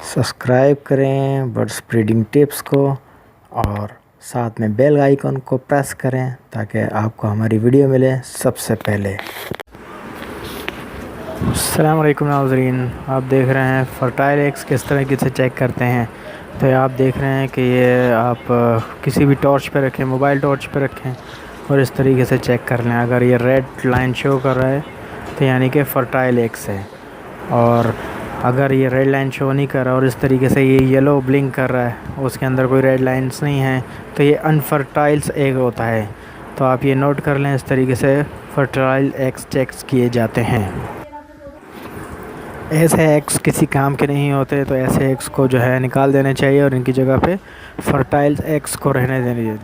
Subscribe करें bird spreading tips को और साथ में बेल आइकन को प्रेस करें ताकि आपको हमारी वीडियो मिले सबसे पहले। अस्सलाम वालेकुम नाज़रीन, आप देख रहे हैं फर्टाइल एग्स किस तरह से चेक करते हैं। तो आप देख रहे हैं कि ये आप किसी भी टॉर्च पे रखें, मोबाइल टॉर्च पे रखें और इस तरीके से चेक कर लें। अगर ये रेड लाइन शो कर रहा है तो यानी कि फर्टाइल एग्स है, और अगर ये रेड लाइन शो नहीं कर रहा और इस तरीके से ये येलो ब्लिंक कर रहा है, उसके अंदर कोई रेड लाइंस नहीं है, तो ये अनफर्टाइल्स एग होता है। तो आप ये नोट कर लें, इस तरीके से फर्टाइल एग्स चेक किए जाते हैं। ऐसे एग्स किसी काम के नहीं होते, तो ऐसे एग्स को जो है निकाल देने चाहिए और इनकी जगह पे फर्टाइल एग्स को रहने देने चाहिए।